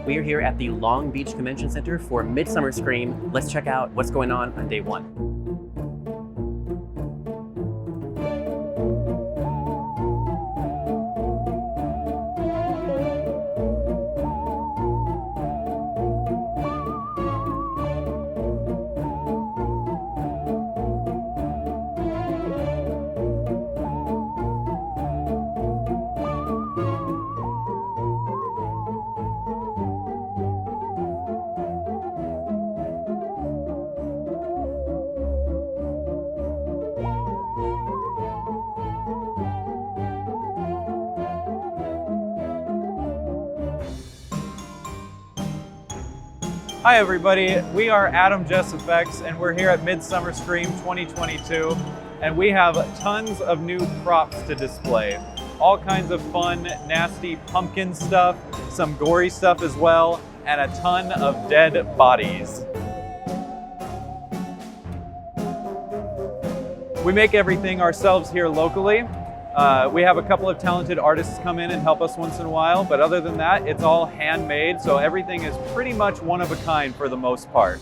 We are here at the Long Beach Convention Center for Midsummer Scream. Let's check out what's going on day one. Hi everybody, we are Adam Jess Effects and we're here at Midsummer Scream 2022 and we have tons of new props to display. All kinds of fun, nasty pumpkin stuff, some gory stuff as well, and a ton of dead bodies. We make everything ourselves here locally. We have a couple of talented artists come in and help us once in a while, but other than that, it's all handmade, so everything is pretty much one of a kind for the most part.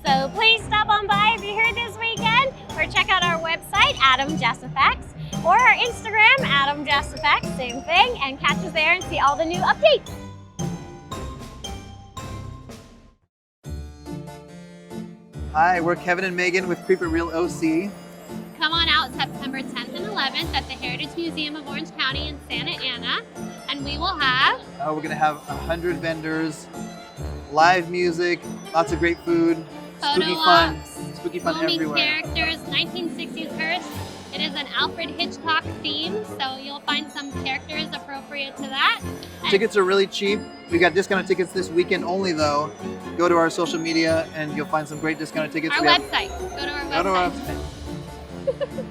So please stop on by if you're here this weekend, or check out our website, Adam Jess Effects, or our Instagram, Adam Jess Effects, same thing, and catch us there and see all the new updates. Hi, we're Kevin and Megan with Creep It Real OC. Come on out September 10th and 11th at the Heritage Museum of Orange County in Santa Ana, and we will have... We're gonna have 100 vendors, live music, lots of great food, spooky fun everywhere. Characters, 1960s hearse. It is an Alfred Hitchcock theme, so you'll find some characters appropriate to that. Tickets are really cheap. We got discounted tickets this weekend only though. Go to our social media and you'll find some great discounted tickets. Our website. Go to our website. Go to our website.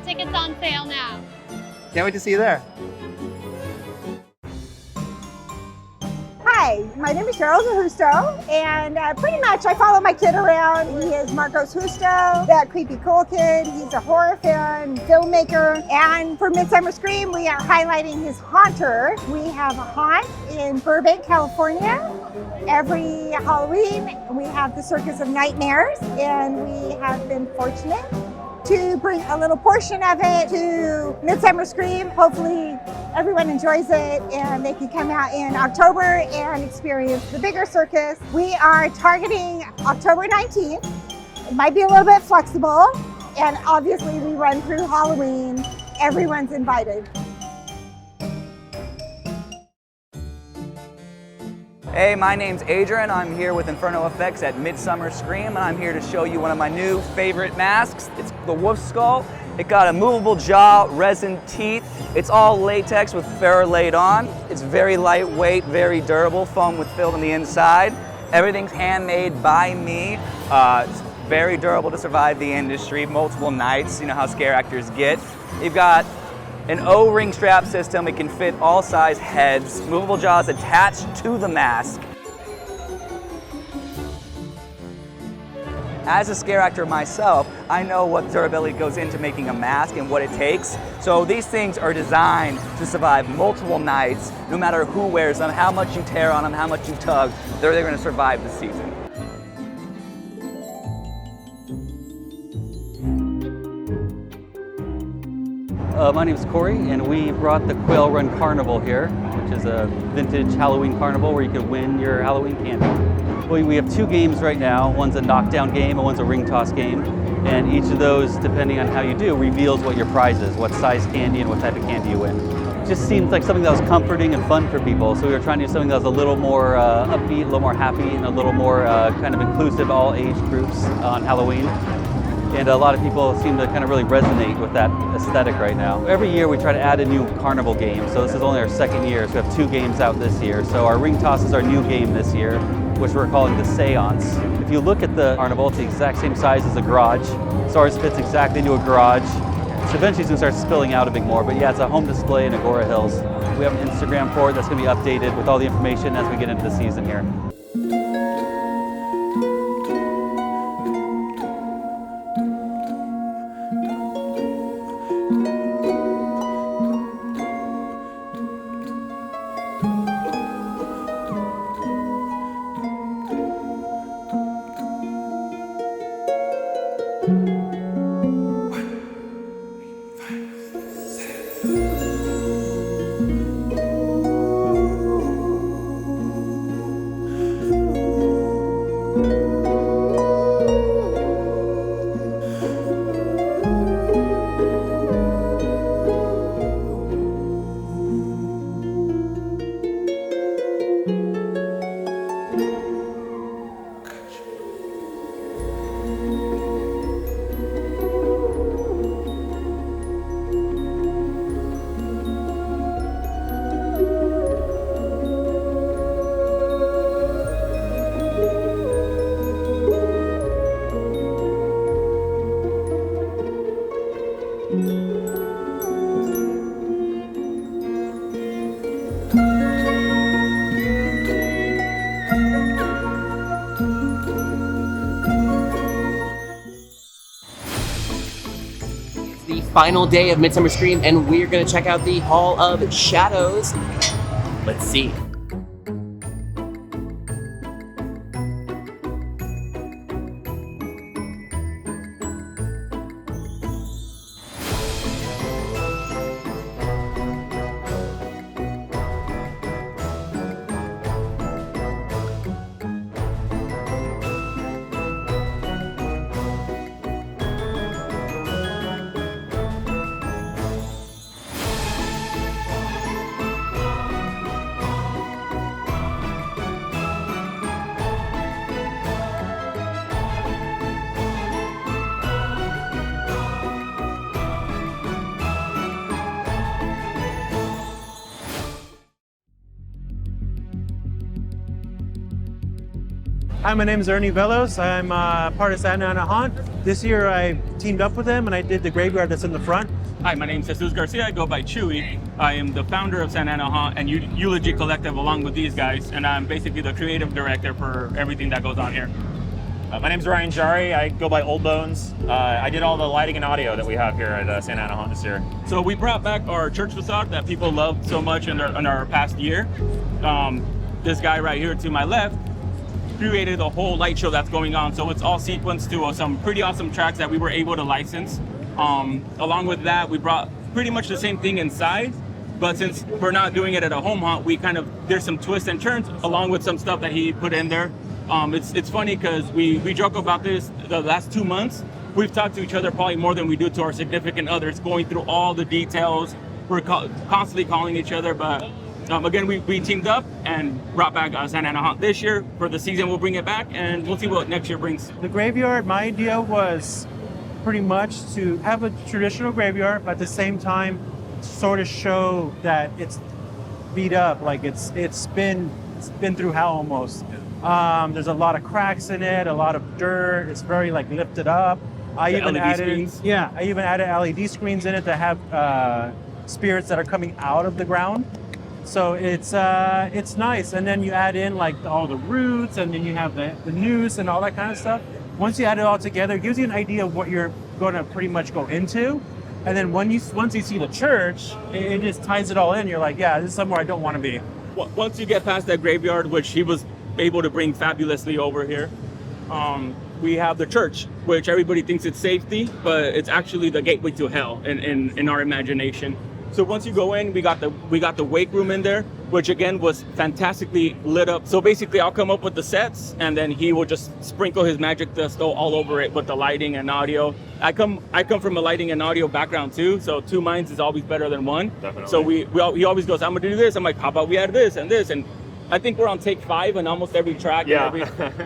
Tickets on sale now. Can't wait to see you there. Hi, my name is Cheryl Husto, and pretty much I follow my kid around. He is Marcos Husto, that creepy cool kid. He's a horror fan, filmmaker, and for Midsummer Scream, we are highlighting his haunter. We have a haunt in Burbank, California. Every Halloween, we have the Circus of Nightmares, and we have been fortunate to bring a little portion of it to Midsummer Scream. Hopefully everyone enjoys it and they can come out in October and experience the bigger circus. We are targeting October 19th. It might be a little bit flexible, and obviously we run through Halloween. Everyone's invited. Hey, my name's Adrian. I'm here with Inferno Effects at Midsummer Scream, and I'm here to show you one of my new favorite masks. It's the wolf skull. It got a movable jaw, resin teeth. It's all latex with fur laid on. It's very lightweight, very durable, foam with fill on the inside. Everything's handmade by me. It's very durable to survive the industry, multiple nights. You know how scare actors get. You've got an O-ring strap system. It can fit all size heads. Movable jaws attached to the mask. As a scare actor myself, I know what durability goes into making a mask and what it takes. So these things are designed to survive multiple nights, no matter who wears them, how much you tear on them, how much you tug, they're going to survive the season. My name is Corey, and we brought the Quail Run Carnival here, which is a vintage Halloween carnival where you can win your Halloween candy. Well, we have two games right now. One's a knockdown game and one's a ring toss game. And each of those, depending on how you do, reveals what your prize is, what size candy and what type of candy you win. It just seems like something that was comforting and fun for people. So we were trying to do something that was a little more upbeat, a little more happy, and a little more kind of inclusive, all age groups on Halloween. And a lot of people seem to kind of really resonate with that aesthetic right now. Every year we try to add a new carnival game. So this is only our second year, so we have 2 games out this year. So our ring toss is our new game this year, which we're calling the Seance. If you look at the carnival, it's the exact same size as a garage. So ours fits exactly into a garage. So eventually it's gonna start spilling out a bit more, but yeah, it's a home display in Agora Hills. We have an Instagram for it that's gonna be updated with all the information as we get into the season here. final day of Midsummer Scream, and we're gonna check out the Hall of Shadows. Let's see. Hi, my name is Ernie Velos. I'm part of Santa Ana Haunt. This year I teamed up with them and I did the graveyard that's in the front. Hi, my name is Jesus Garcia. I go by Chewy. I am the founder of Santa Ana Haunt and Eulogy Collective along with these guys, and I'm basically the creative director for everything that goes on here. My name's Ryan Jari. I go by Old Bones. I did all the lighting and audio that we have here at Santa Ana Haunt this year. So we brought back our church facade that people loved so much in our past year. This guy right here to my left created a whole light show that's going on. So it's all sequenced to some pretty awesome tracks that we were able to license. Along with that, we brought pretty much the same thing inside, but since we're not doing it at a home haunt, there's some twists and turns along with some stuff that he put in there. It's funny because we joke about this the last 2 months. We've talked to each other probably more than we do to our significant others, going through all the details. We're constantly calling each other, but again, we teamed up and brought back Santa Ana Haunt this year. For the season, we'll bring it back, and we'll see what next year brings. The graveyard, my idea was pretty much to have a traditional graveyard, but at the same time, sort of show that it's beat up, like it's been through hell almost. There's a lot of cracks in it, a lot of dirt. It's very like lifted up. I even added LED screens in it that have spirits that are coming out of the ground. So it's nice, and then you add in like all the roots, and then you have the noose and all that kind of stuff. Once you add it all together, it gives you an idea of what you're going to pretty much go into. And then once you see the church, it just ties it all in. You're like, yeah, this is somewhere I don't want to be. Once you get past that graveyard, which he was able to bring fabulously over here, we have the church, which everybody thinks it's safety, but it's actually the gateway to hell in our imagination. So once you go in, we got the wake room in there, which again was fantastically lit up. So basically I'll come up with the sets and then he will just sprinkle his magic dust all over it with the lighting and audio. I come from a lighting and audio background too, so two minds is always better than one. Definitely. So he always goes, I'm gonna do this. I'm like, how about we add this and this? And I think we're on take 5 on almost every track. Yeah.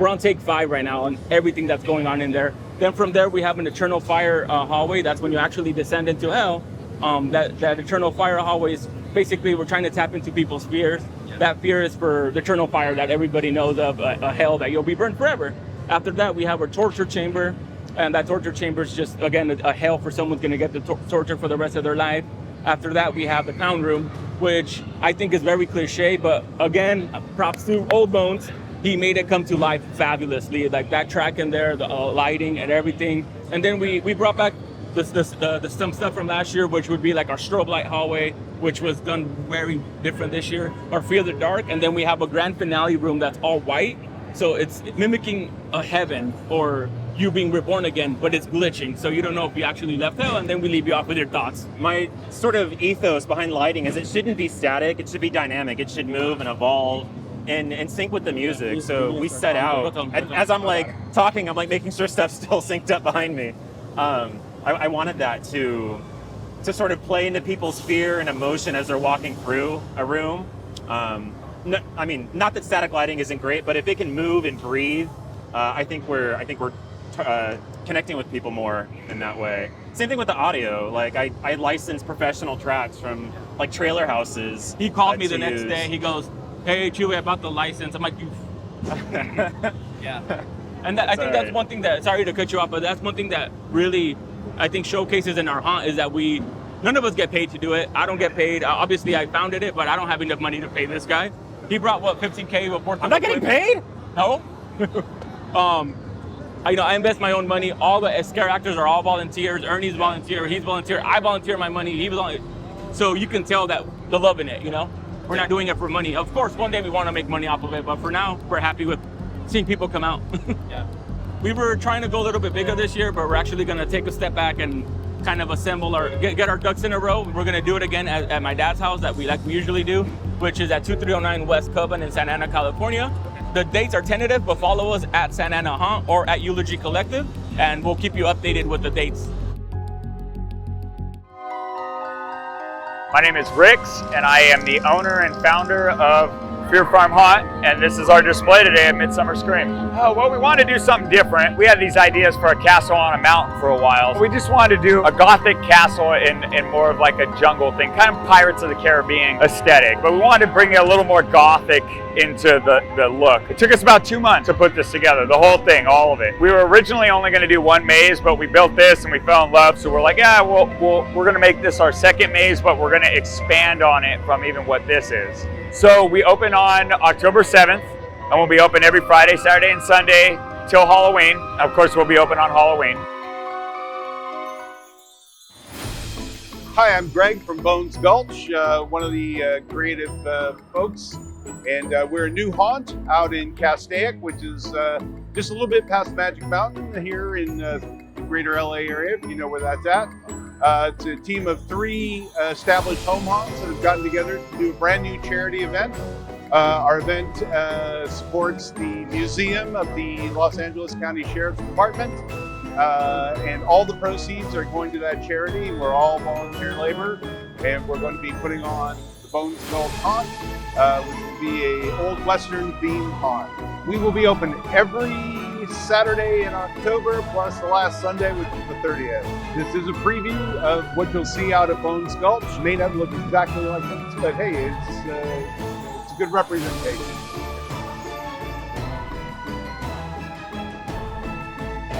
We're on take 5 right now on everything that's going on in there. Then from there we have an eternal fire hallway. That's when you actually descend into hell. That eternal fire hallway is basically we're trying to tap into people's fears. That fear is for the eternal fire that everybody knows of, a hell that you'll be burned forever. After that, we have our torture chamber, and that torture chamber is just, again, a hell for someone's going to get the torture for the rest of their life. After that, we have the clown room, which I think is very cliche, but again, props to Old Bones. He made it come to life fabulously, like that track in there, the lighting and everything. And then we brought back some stuff from last year, which would be like our strobe light hallway, which was done very different this year, our Fear the Dark, and then we have a grand finale room that's all white, so it's mimicking a heaven or you being reborn again, but it's glitching, so you don't know if you actually left hell, and then we leave you off with your thoughts. My sort of ethos behind lighting is it shouldn't be static, it should be dynamic, it should move and evolve and sync with the music. So we set out, as I'm like talking, I'm like making sure stuff's still synced up behind me. I wanted that to sort of play into people's fear and emotion as they're walking through a room. I mean, not that static lighting isn't great, but if it can move and breathe, I think we're connecting with people more in that way. Same thing with the audio. Like I licensed professional tracks from like trailer houses. He called me the next day. He goes, "Hey, Chewy, I bought the license." I'm like, "You." Yeah. And I think that's one thing that, sorry to cut you off, but that's one thing that really, I think, showcases in our haunt is that none of us get paid to do it. I don't get paid. Obviously, I founded it, but I don't have enough money to pay this guy. He brought, what, $15K worth of I'm not getting paid? No. I invest my own money. All the scare actors are all volunteers. Ernie's volunteer, he's volunteer. I volunteer my money. He volunteer. So you can tell that the love in it. We're not doing it for money. Of course, one day we want to make money off of it, but for now, we're happy with seeing people come out. Yeah. We were trying to go a little bit bigger this year, but we're actually going to take a step back and kind of assemble get our ducks in a row. We're going to do it again at my dad's house like we usually do, which is at 2309 West Coven in Santa Ana, California. The dates are tentative, but follow us at Santa Ana Haunt or at Eulogy Collective, and we'll keep you updated with the dates. My name is Rix, and I am the owner and founder of Fear Farm Haunt, and this is our display today at Midsummer Scream. Well, we wanted to do something different. We had these ideas for a castle on a mountain for a while. We just wanted to do a gothic castle in more of like a jungle thing, kind of Pirates of the Caribbean aesthetic, but we wanted to bring a little more gothic into the look. It took us about 2 months to put this together, the whole thing, all of it. We were originally only going to do one maze, but we built this and we fell in love, so we're like, yeah, we're going to make this our second maze, but we're going to expand on it from even what this is. So we open on October 7th, and we'll be open every Friday, Saturday, and Sunday till Halloween. Of course, we'll be open on Halloween. Hi, I'm Greg from Bones Gulch, one of the creative folks, and we're a new haunt out in Castaic, which is just a little bit past Magic Mountain here in the greater LA area, if you know where that's at. It's a team of 3 established home haunts that have gotten together to do a brand new charity event. Our event supports the Museum of the Los Angeles County Sheriff's Department, and all the proceeds are going to that charity. We're all volunteer labor, and we're going to be putting on the Bones Gulch Haunt, which will be a old Western themed haunt. We will be open every Saturday in October, plus the last Sunday, which is the 30th. This is a preview of what you'll see out at Bones Gulch. It may not look exactly like this, but hey, it's a good representation.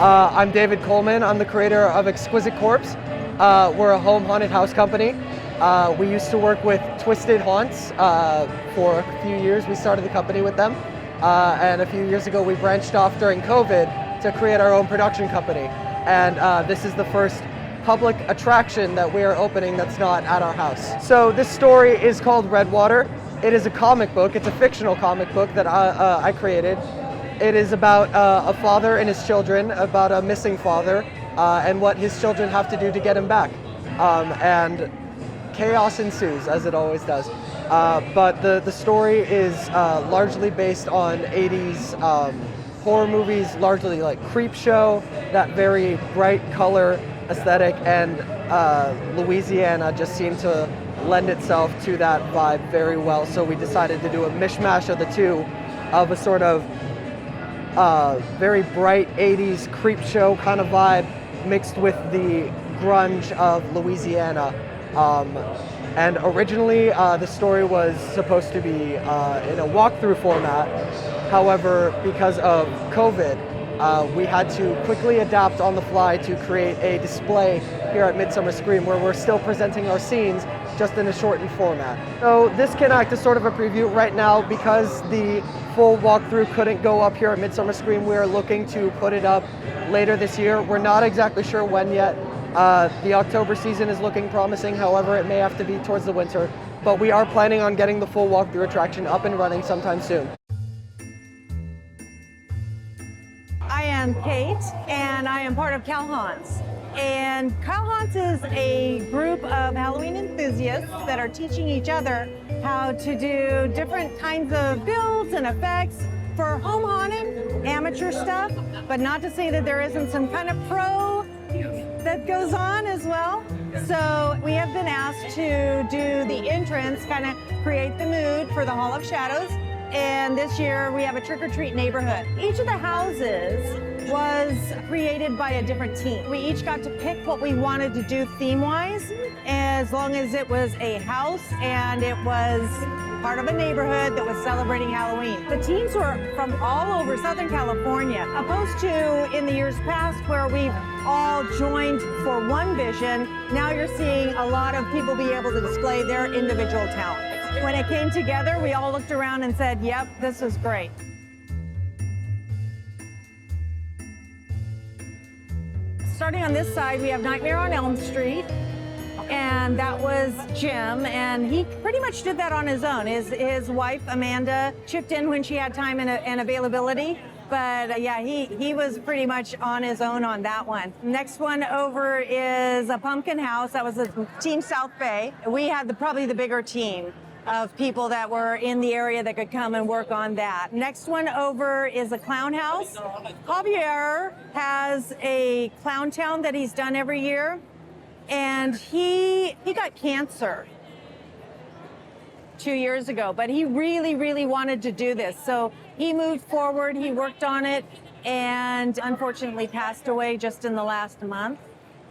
I'm David Coleman. I'm the creator of Exquisite Corpse. We're a home haunted house company. We used to work with Twisted Haunts for a few years. We started the company with them. And a few years ago, we branched off during COVID to create our own production company. And this is the first public attraction that we are opening that's not at our house. So this story is called Redwater. It is a comic book. It's a fictional comic book that I created. It is about a father and his children, about a missing father, and what his children have to do to get him back. And chaos ensues, as it always does. But the story is largely based on 80s horror movies, largely like Creepshow, that very bright color aesthetic, and Louisiana just seemed to lend itself to that vibe very well. So we decided to do a mishmash of the two, of a sort of very bright 80s Creepshow kind of vibe mixed with the grunge of Louisiana. And originally the story was supposed to be in a walkthrough format. However, because of COVID, we had to quickly adapt on the fly to create a display here at Midsummer Scream where we're still presenting our scenes just in a shortened format. So this can act as sort of a preview right now. Because the full walkthrough couldn't go up here at Midsummer Scream, we're looking to put it up later this year. We're not exactly sure when yet. The October season is looking promising, however it may have to be towards the winter, but we are planning on getting the full walkthrough attraction up and running sometime soon. I am Kate, and I am part of Cal Haunts. And Cal Haunts is a group of Halloween enthusiasts that are teaching each other how to do different kinds of builds and effects for home haunted, amateur stuff, but not to say that there isn't some kind of pro that goes on as well. So we have been asked to do the entrance, kind of create the mood for the Hall of Shadows. And this year we have a trick-or-treat neighborhood. Each of the houses was created by a different team. We each got to pick what we wanted to do theme-wise, as long as it was a house and it was part of a neighborhood that was celebrating Halloween. The teams were from all over Southern California, opposed to in the years past where we've all joined for one vision. Now you're seeing a lot of people be able to display their individual talents. When it came together, we all looked around and said, yep, this is great. starting on this side, we have Nightmare on Elm Street. And that was Jim, and he pretty much did that on his own. His wife, Amanda, chipped in when she had time and availability. But yeah, he was pretty much on his own on that one. Next one over is a pumpkin house. That was a Team South Bay. We had probably the bigger team of people that were in the area that could come and work on that. Next one over is a clown house. Javier has a clown town that he's done every year. And he got cancer 2 years ago, but he really, really wanted to do this. So he moved forward, he worked on it, and unfortunately passed away just in the last month.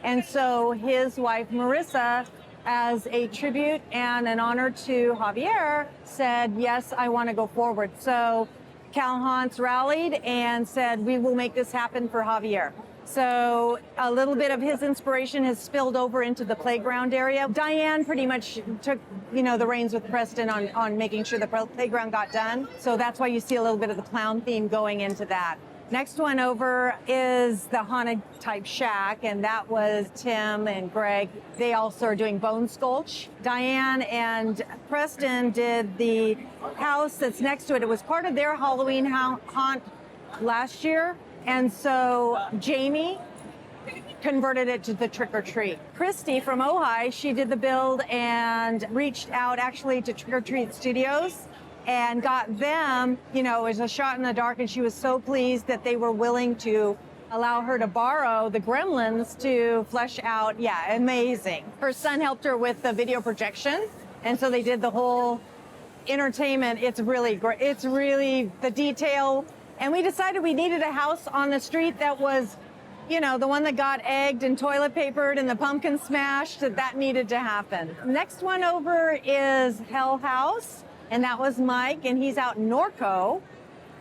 And so his wife, Marissa, as a tribute and an honor to Javier, said, yes, I want to go forward. So Cal Hans rallied and said, we will make this happen for Javier. So a little bit of his inspiration has spilled over into the playground area. Diane pretty much took, the reins with Preston on making sure the playground got done. So that's why you see a little bit of the clown theme going into that. Next one over is the haunted type shack, and that was Tim and Greg. They also are doing Bone Sculch. Diane and Preston did the house that's next to it. It was part of their Halloween haunt last year. And so Jamie converted it to the trick or treat. Christy from Ojai, she did the build and reached out actually to Trick or Treat Studios and got them, it was a shot in the dark, and she was so pleased that they were willing to allow her to borrow the gremlins to flesh out. Yeah, amazing. Her son helped her with the video projection, and so they did the whole entertainment. It's really great. It's really the detail. And we decided we needed a house on the street that was, the one that got egged and toilet papered and the pumpkin smashed, that needed to happen. Next one over is Hell House, and that was Mike, and he's out in Norco.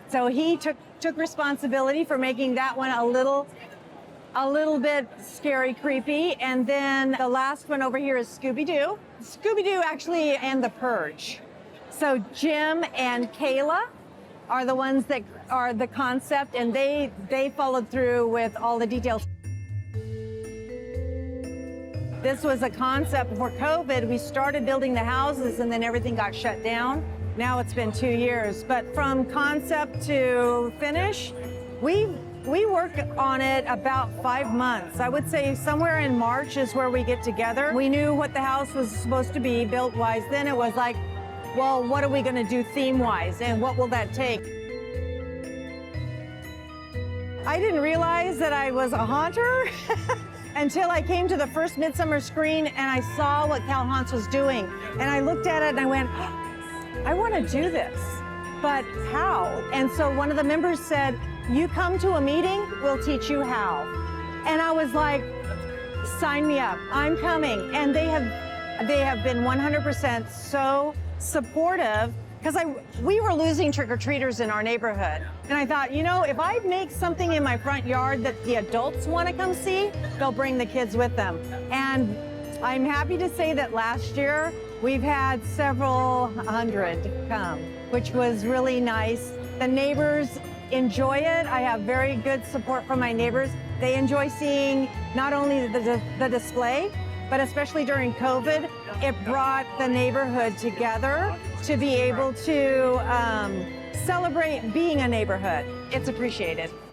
So he took responsibility for making that one a little bit scary, creepy. And then the last one over here is Scooby-Doo. Scooby-Doo actually and The Purge. So Jim and Kayla are the ones that are the concept, and they followed through with all the details. This was a concept before COVID. We started building the houses and then everything got shut down. Now it's been 2 years, but from concept to finish, we work on it about 5 months. I would say somewhere in March is where we get together. We knew what the house was supposed to be built-wise. Then it was like, well, what are we going to do theme-wise, and what will that take? I didn't realize that I was a haunter until I came to the first Midsummer Scream and I saw what Cal Hans was doing. And I looked at it and I went, I want to do this, but how? And so one of the members said, you come to a meeting, we'll teach you how. And I was like, sign me up, I'm coming. And they have been 100% so supportive, because we were losing trick-or-treaters in our neighborhood. And I thought, if I make something in my front yard that the adults want to come see, they'll bring the kids with them. And I'm happy to say that last year, we've had several hundred come, which was really nice. The neighbors enjoy it. I have very good support from my neighbors. They enjoy seeing not only the display, but especially during COVID, it brought the neighborhood together to be able to celebrate being a neighborhood. It's appreciated.